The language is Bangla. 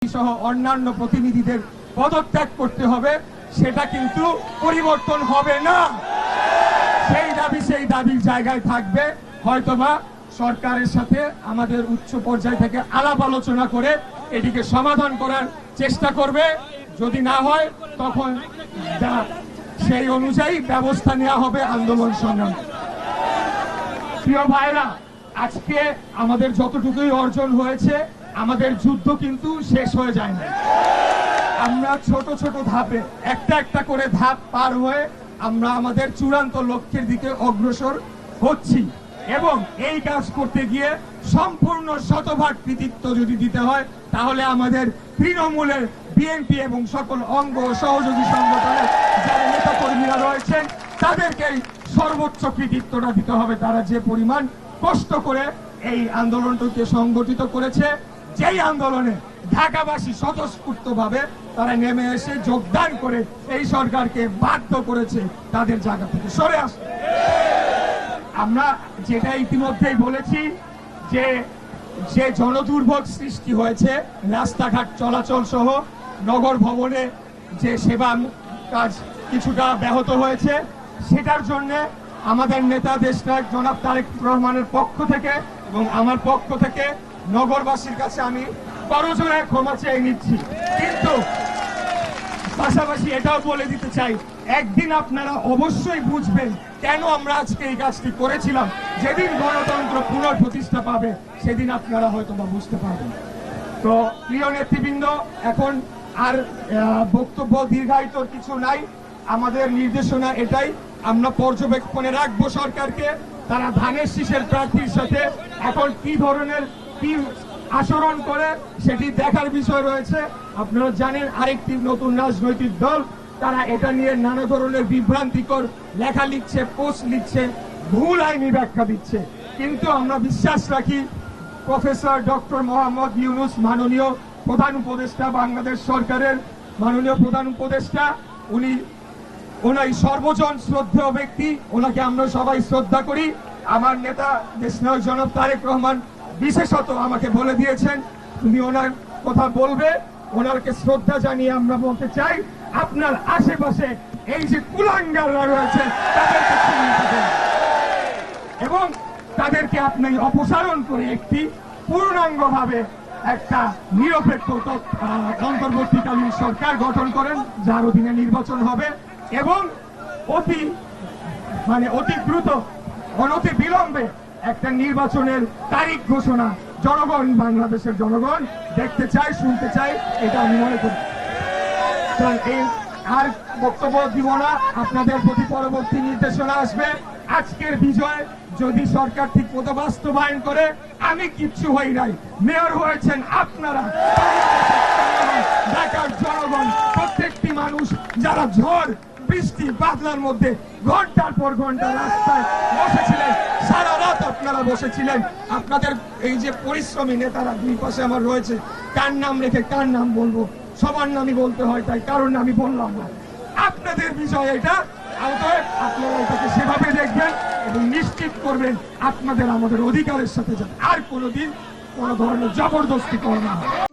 সহ অন্যান্য প্রতিনিধিদের পদত্যাগ করতে হবে, সেটা কিন্তু পরিবর্তন হবে না। সেই দাবির জায়গায় থাকবে। হয়তোবা সরকারের সাথে আমাদের উচ্চ পর্যায় থেকে আলাপ আলোচনা করে এটিকে সমাধান করার চেষ্টা করবে। যদি না হয় তখন সেই অনুযায়ী ব্যবস্থা নেওয়া হবে আন্দোলন সংগ্রাম। প্রিয় ভাইরা, আজকে আমাদের যতটুকুই অর্জন হয়েছে, আমাদের যুদ্ধ কিন্তু শেষ হয়ে যায় না। আমরা ছোট ছোট ধাপে একটা একটা করে ধাপ পার হয়ে আমরা আমাদের চূড়ান্ত লক্ষ্যের দিকে অগ্রসর হচ্ছি, এবং এই কাজ করতে গিয়ে সম্পূর্ণ শতভাগ কৃতিত্ব যদি দিতে হয় তাহলে আমাদের তৃণমূলের বিএনপি এবং সকল অঙ্গ ও সহযোগী সংগঠনের যারা নেতা কর্মীরা রয়েছেন তাদেরকেই সর্বোচ্চ কৃতিত্বটা দিতে হবে। তারা যে পরিমাণ কষ্ট করে এই আন্দোলনটিকে সংগঠিত করেছে, যেই আন্দোলনে ঢাকাবাসী স্বতঃস্ফূর্তভাবে তারা নেমে এসে যোগদান করে এই সরকারকে বাধ্য করেছে তাদের জায়গা থেকে সরে আসতে। আমরা যেটা ইতিমধ্যেই বলেছি যে যে জনদুর্ভোগ সৃষ্টি হয়েছে, রাস্তাঘাট চলাচল সহ নগর ভবনে যে সেবা কাজ কিছুটা ব্যাহত হয়েছে, সেটার জন্য আমাদের নেতা দেশনায়ক জনাব তারেক রহমানের পক্ষ থেকে এবং আমার পক্ষ থেকে নগরবাসীর কাছে আমি করজোড়ে ক্ষমা চেয়ে নিচ্ছি। কিন্তু পাশাপাশি এটাও বলে দিতে চাই, একদিন আপনারা অবশ্যই বুঝবেন কেন আমরা আজকে এই কাজটি করেছিলাম। যেদিন গণতন্ত্র পুনঃপ্রতিষ্ঠা পাবে সেদিন আপনারা হয়তো বা বুঝতে পারবেন। তো প্রিয় নেতৃবৃন্দ, এখন আর বক্তব্য দীর্ঘায়িত কিছু নাই। আমাদের নির্দেশনা এটাই, আমরা পর্যবেক্ষণে রাখবো সরকারকে। তারা ধানের শীষের প্রার্থীর সাথে এখন কি ধরনের কি আচরণ করে সেটি দেখার বিষয় রয়েছে। আপনারা জানেন আরেকটি নতুন রাজনৈতিক দল, তারা এটা নিয়ে নানা ধরনের বিভ্রান্তিকর লেখা লিখছে, পোস্ট লিখছে, ভুল আইনি ব্যাখ্যা দিচ্ছে। কিন্তু আমরা বিশ্বাস রাখি প্রফেসর ডক্টর মোহাম্মদ ইউনূস, মাননীয় প্রধান উপদেষ্টা, বাংলাদেশ সরকারের মাননীয় প্রধান উপদেষ্টা, উনি সর্বজন শ্রদ্ধেয় ব্যক্তি, ওনাকে আমরা সবাই শ্রদ্ধা করি। আমার নেতা দেশনায়ক জনাব তারেক রহমান বিশেষত আমাকে বলে দিয়েছেন তুমি ওনার কথা বলবে। ওনারকে শ্রদ্ধা জানিয়ে আমরা বলতে চাই, আপনার আশেপাশে এই যে কুলাঙ্গাররা রয়েছে তাদেরকে চিহ্নিত করুন এবং তাদেরকে আপনি অপসারণ করে একটি পূর্ণাঙ্গভাবে একটা নিরপেক্ষ অন্তর্বর্তীকালীন সরকার গঠন করেন, যার অধীনে নির্বাচন হবে এবং অতি দ্রুত অনতি বিলম্বে একটা নির্বাচনের তারিখ ঘোষণা জনগণ, বাংলাদেশের জনগণ দেখতে চায়, শুনতে চায়, এটা আমি মনে করি। আর বক্তব্য দিব না, আপনাদের প্রতি পরবর্তী নির্দেশনা আসবে। আজকের বিজয় যদি সরকার ঠিক মতো বাস্তবায়ন করে, আমি কিচ্ছু হই নাই, মেয়র হয়েছেন আপনারা, ঢাকার জনগণ, প্রত্যেকটি মানুষ যারা ঝড় বৃষ্টি বাদলার মধ্যে ঘন্টার পর ঘন্টা রাস্তায় বসেছিলেন, সারা রাত আপনারা বসেছিলেন। আপনাদের এই যে পরিশ্রমী নেতারা দুই পাশে আমার রয়েছে, কার নাম রেখে কার নাম বলবো, সবার নামই বলতে হয়, তাই কারণ আমি বললাম না। আপনাদের বিষয় এটা, আপনারা এটাকে সেভাবে দেখবেন এবং নিশ্চিত করবেন আপনাদের আমাদের অধিকারের সাথে যাতে আর কোনোদিন কোনো ধরনের জবরদস্তি করা না হয়।